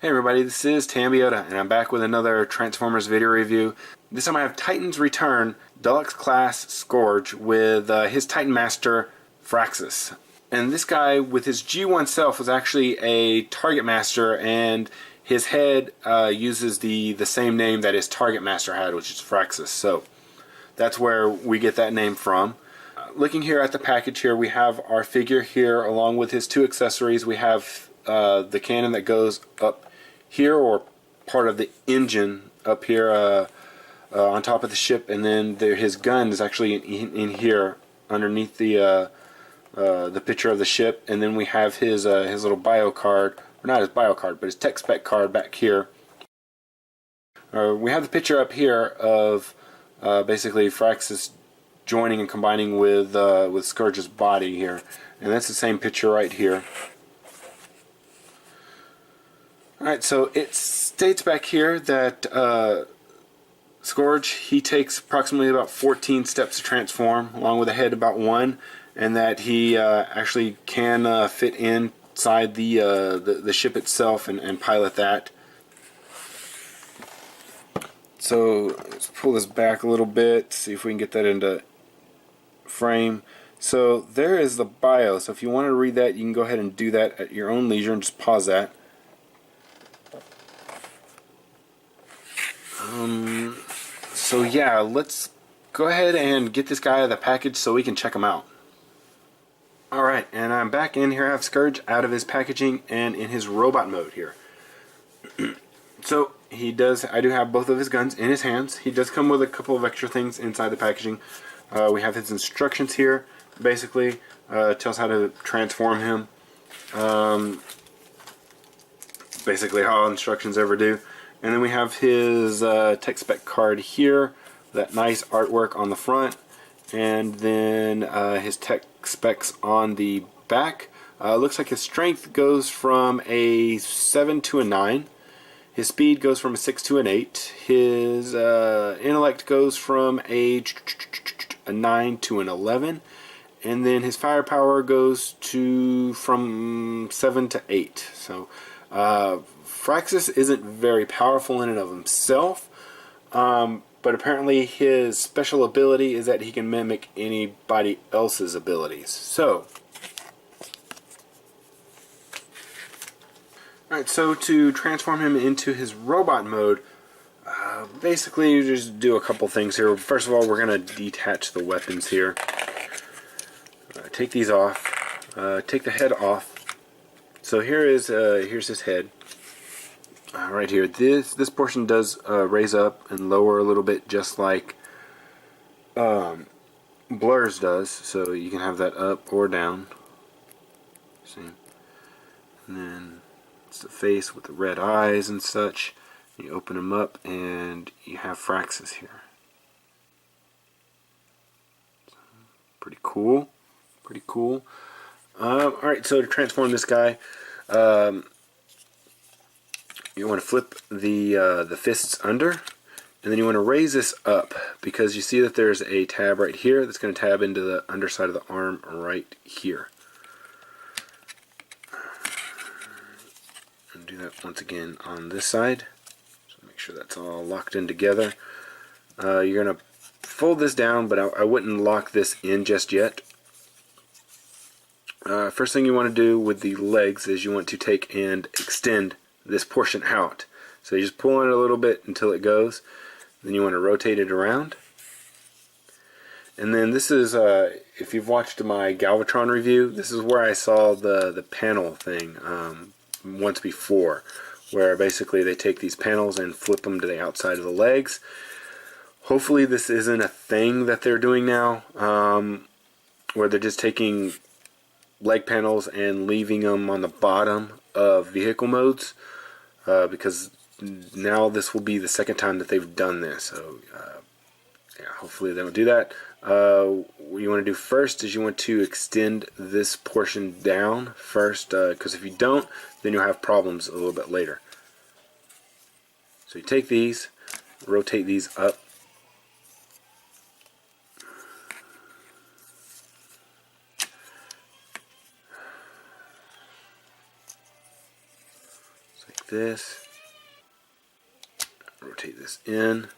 Hey everybody, this is Tambiota, and I'm back with another Transformers video review. This time I have Titan's Return Deluxe Class Scourge with his Titan Master, Fraxus. And this guy, with his G1 self, was actually a Target Master, and his head uses the same name that his Target Master had, which is Fraxus. So that's where we get that name from. Looking here at the package here, we have our figure here along with his two accessories. We have the cannon that goes up here, or part of the engine up here on top of the ship, and then his gun is actually in here underneath the picture of the ship. And then we have his little bio card, or not his bio card, but his tech spec card back here. We have the picture up here of basically Fraxus joining and combining with Scourge's body here, and that's the same picture right here. Alright, so it states back here that Scourge, he takes approximately about 14 steps to transform, along with a head about 1, and that he actually can fit inside the ship itself and pilot that. So let's pull this back a little bit, see if we can get that into frame. So there is the bio, so if you want to read that, you can go ahead and do that at your own leisure and just pause that. So yeah, let's go ahead and get this guy out of the package so we can check him out. Alright, and I'm back in here. I have Scourge out of his packaging and in his robot mode here. So I do have both of his guns in his hands. He does come with a couple of extra things inside the packaging. We have his instructions here. Basically, tells how to transform him. Basically how all instructions ever do. And then we have his tech spec card here, that nice artwork on the front, and then his tech specs on the back. Looks like his strength goes from a 7 to a 9. His speed goes from a 6 to an 8. His intellect goes from a 9 to an 11. And then his firepower goes from 7 to 8. So Fraxus isn't very powerful in and of himself, but apparently his special ability is that he can mimic anybody else's abilities. So, alright, so to transform him into his robot mode, basically you just do a couple things here. First of all, we're going to detach the weapons here. Take these off. Take the head off. So here's his head. Right here, this portion does raise up and lower a little bit, just like Blur's does. So you can have that up or down. See, and then it's the face with the red eyes and such. You open them up, and you have Fraxus here. So, pretty cool. Pretty cool. Alright, so to transform this guy, you want to flip the fists under, and then you want to raise this up, because you see that there's a tab right here that's going to tab into the underside of the arm right here. And do that once again on this side. So make sure that's all locked in together. You're going to fold this down, but I wouldn't lock this in just yet. First thing you want to do with the legs is you want to take and extend this portion out. So you just pull on it a little bit until it goes. Then you want to rotate it around. And then this is, if you've watched my Galvatron review, this is where I saw the panel thing once before, where basically they take these panels and flip them to the outside of the legs. Hopefully this isn't a thing that they're doing now, where they're just taking leg panels and leaving them on the bottom of vehicle modes, because now this will be the second time that they've done this. So yeah, hopefully they don't do that. What you want to do first is you want to extend this portion down first, because if you don't, then you'll have problems a little bit later. So you take these, rotate these up, this, rotate this in.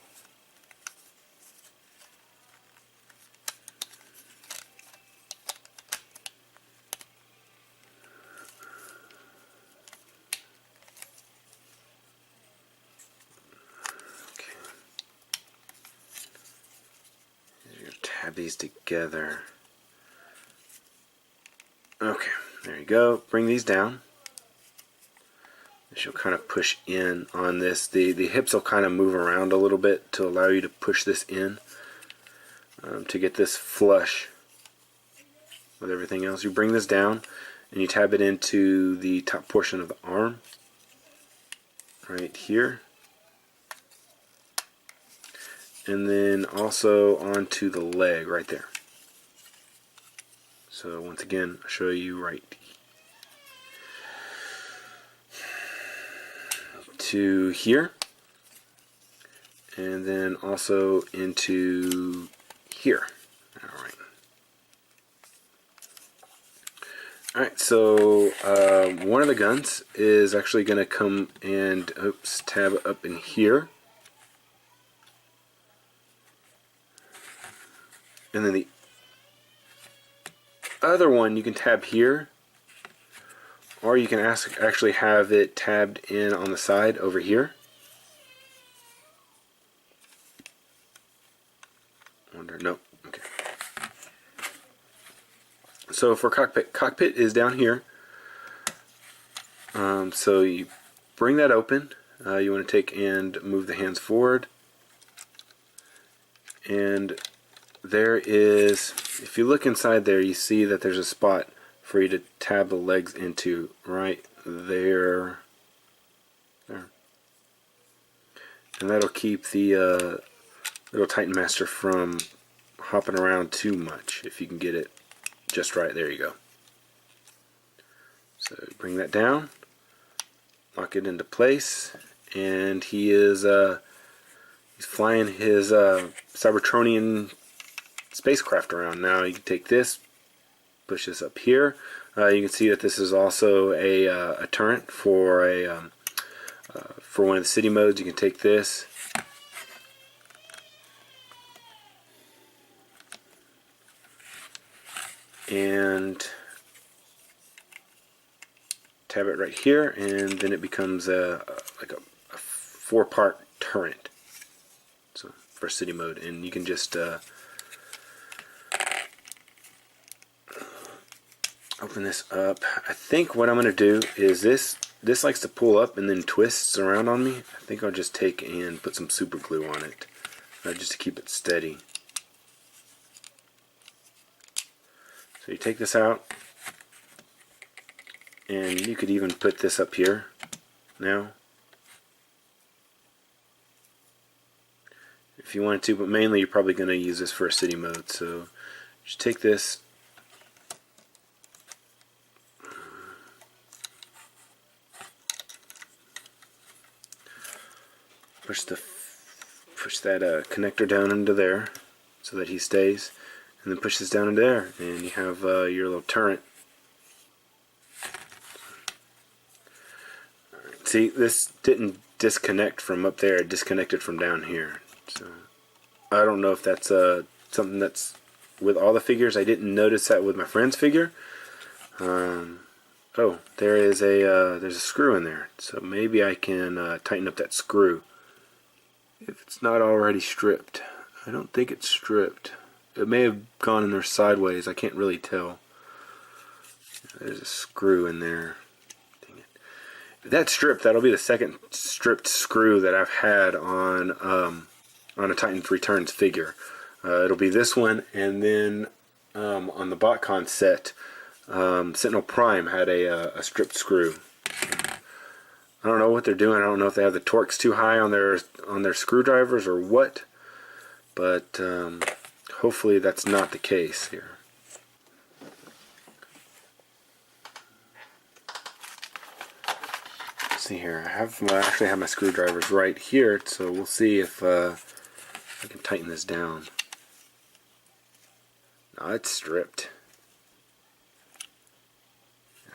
Tab these together. Okay, there you go. Bring these down. She'll kind of push in on this. The hips will kind of move around a little bit to allow you to push this in to get this flush with everything else. You bring this down and you tab it into the top portion of the arm right here. And then also onto the leg right there. So once again, I'll show you right to here, and then also into here. Alright, so one of the guns is actually going to come and tab up in here. And then the other one you can tab here, or you can actually have it tabbed in on the side over here. No, okay. So for cockpit is down here. So you bring that open. You want to take and move the hands forward, and there is, if you look inside there, you see that there's a spot for you to tab the legs into right there. There. And that'll keep the little Titan Master from hopping around too much if you can get it just right. There you go. So bring that down, lock it into place, and he is he's flying his Cybertronian spacecraft around. Now you can take this, push this up here. You can see that this is also a turret for for one of the city modes. You can take this and tab it right here, and then it becomes like a 4-part turret. So for city mode, and you can just open this up. I think what I'm going to do is this likes to pull up and then twists around on me. I think I'll just take and put some super glue on it just to keep it steady. So you take this out, and you could even put this up here now if you wanted to, but mainly you're probably going to use this for a city mode. So just take this, push that connector down into there so that he stays, and then push this down into there, and you have your little turret. See, this didn't disconnect from up there, it disconnected from down here. So I don't know if that's something that's with all the figures. I didn't notice that with my friend's figure. Oh, there's a screw in there, so maybe I can tighten up that screw if it's not already stripped. I don't think it's stripped. It may have gone in there sideways. I can't really tell. There's a screw in there. Dang it. If that's stripped, that'll be the second stripped screw that I've had on a Titans Returns figure. It'll be this one, and then on the BotCon set, Sentinel Prime had a stripped screw. I don't know what they're doing. I don't know if they have the torques too high on their screwdrivers or what, but hopefully that's not the case here. Let's see here. I actually have my screwdrivers right here, so we'll see if I can tighten this down. No, it's stripped.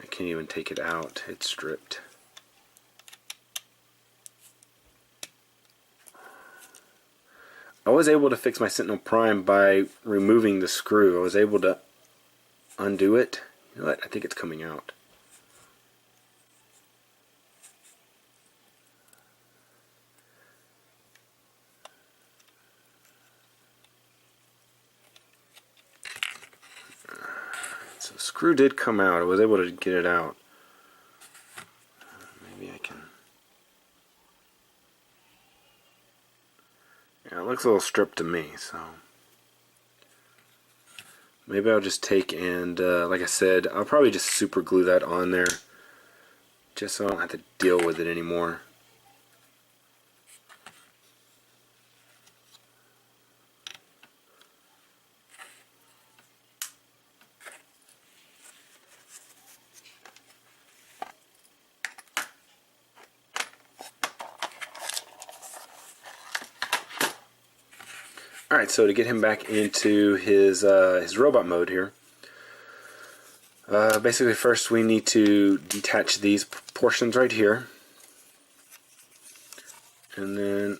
I can't even take it out. It's stripped. I was able to fix my Sentinel Prime by removing the screw. I was able to undo it. You know what? I think it's coming out. So the screw did come out. I was able to get it out. Maybe I can... Yeah, it looks a little stripped to me, so... Maybe I'll just take and, like I said, I'll probably just super glue that on there. Just so I don't have to deal with it anymore. Alright, so to get him back into his robot mode here, basically first we need to detach these portions right here, and then,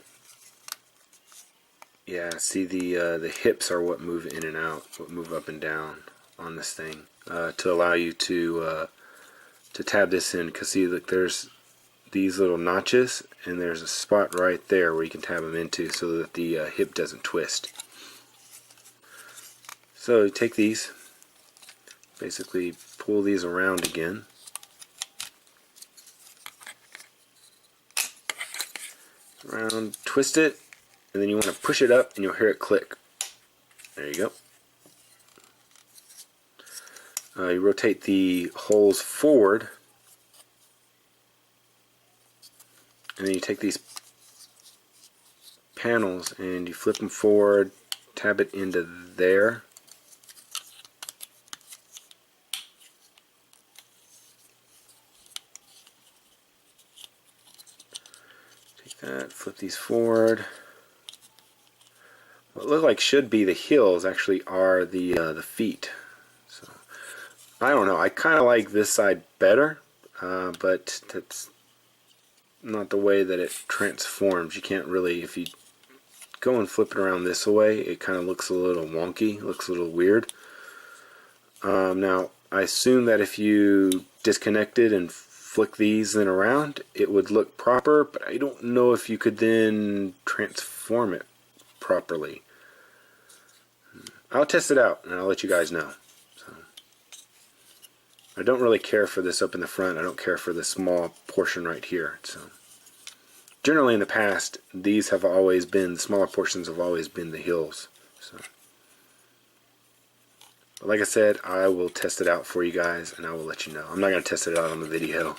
yeah, see the hips are what move in and out, what move up and down on this thing, to allow you to tab this in, because see, look, there's these little notches, and there's a spot right there where you can tab them into so that the hip doesn't twist. So you take these, basically pull these around again, twist it, and then you want to push it up and you'll hear it click. There you go. You rotate the holes forward, and then you take these panels and you flip them forward, tab it into there. Take that, flip these forward. What look like should be the heels actually are the feet. So I don't know. I kind of like this side better, but that's not the way that it transforms. You can't really, if you go and flip it around this way, it kind of looks a little wonky, looks a little weird. Now, I assume that if you disconnected and flick these then around, it would look proper, but I don't know if you could then transform it properly. I'll test it out and I'll let you guys know. So, I don't really care for this up in the front. I don't care for the small portion right here. So generally in the past, these have always been, the smaller portions have always been the heels. So, but like I said, I will test it out for you guys and I will let you know. I'm not going to test it out on the video.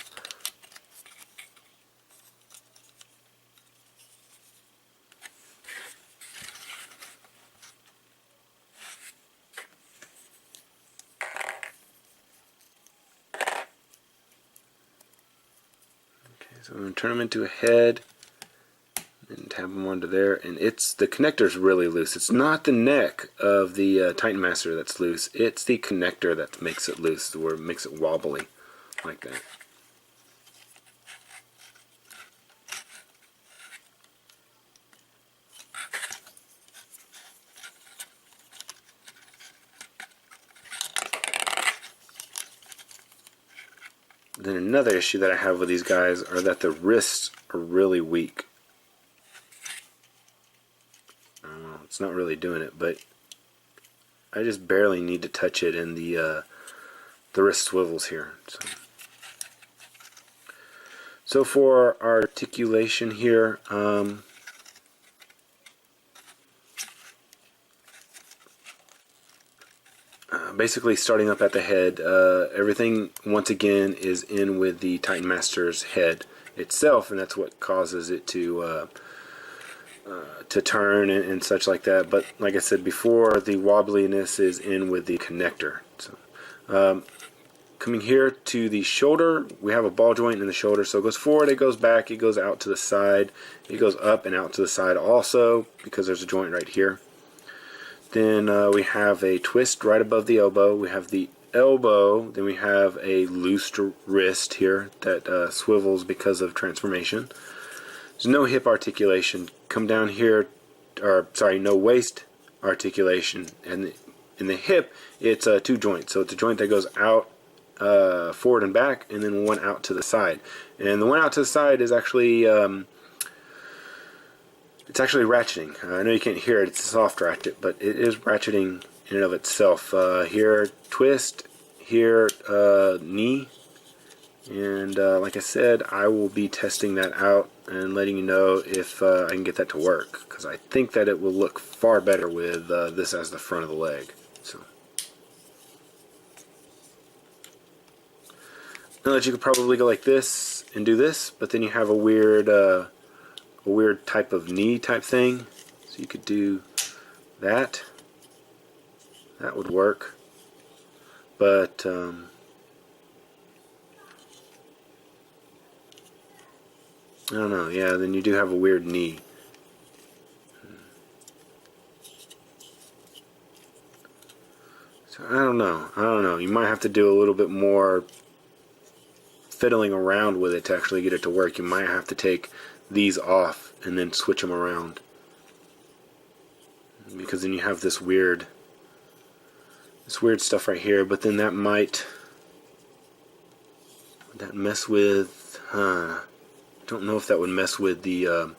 So I'm going to turn them into a head and tab them onto there, and the connector's really loose. It's not the neck of the Titan Master that's loose, it's the connector that makes it loose, where it makes it wobbly like that. Then another issue that I have with these guys are that the wrists are really weak. Well, it's not really doing it, but I just barely need to touch it in the wrist swivels here. So for articulation here, basically starting up at the head, everything once again is in with the Titan Master's head itself, and that's what causes it to turn and such like that. But like I said before, the wobbliness is in with the connector. So coming here to the shoulder, we have a ball joint in the shoulder, so it goes forward, it goes back, it goes out to the side, it goes up and out to the side also, because there's a joint right here. Then we have a twist right above the elbow. We have the elbow. Then we have a loose wrist here that swivels because of transformation. There's no hip articulation. Come down here no waist articulation, and in the hip it's 2 joints. So it's a joint that goes out forward and back, and then one out to the side. And the one out to the side is actually it's actually ratcheting. I know you can't hear it; it's a soft ratchet, but it is ratcheting in and of itself. Here twist, here knee, and like I said, I will be testing that out and letting you know if I can get that to work, because I think that it will look far better with this as the front of the leg. So now that you could probably go like this and do this, but then you have a weird type of knee type thing. So you could do that. That would work, but I don't know. Yeah, then you do have a weird knee. So I don't know. You might have to do a little bit more fiddling around with it to actually get it to work. You might have to take these off and then switch them around, because then you have this weird stuff right here. But then that might mess with. I don't know if that would mess with the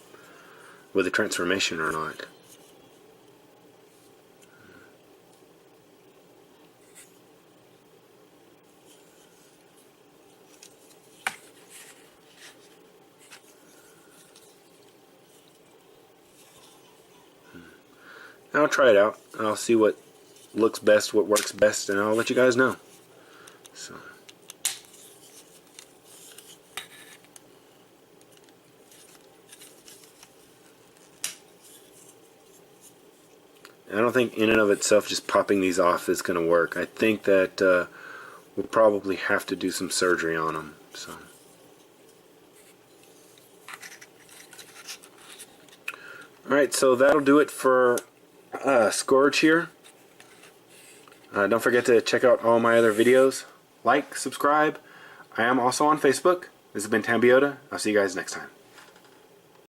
transformation or not. I'll try it out. I'll see what looks best, what works best, and I'll let you guys know. So. I don't think in and of itself just popping these off is going to work. I think that we'll probably have to do some surgery on them. So. Alright, so that'll do it for Scourge here. Don't forget to check out all my other videos. Like, subscribe. I am also on Facebook. This has been Tambiota. I'll see you guys next time.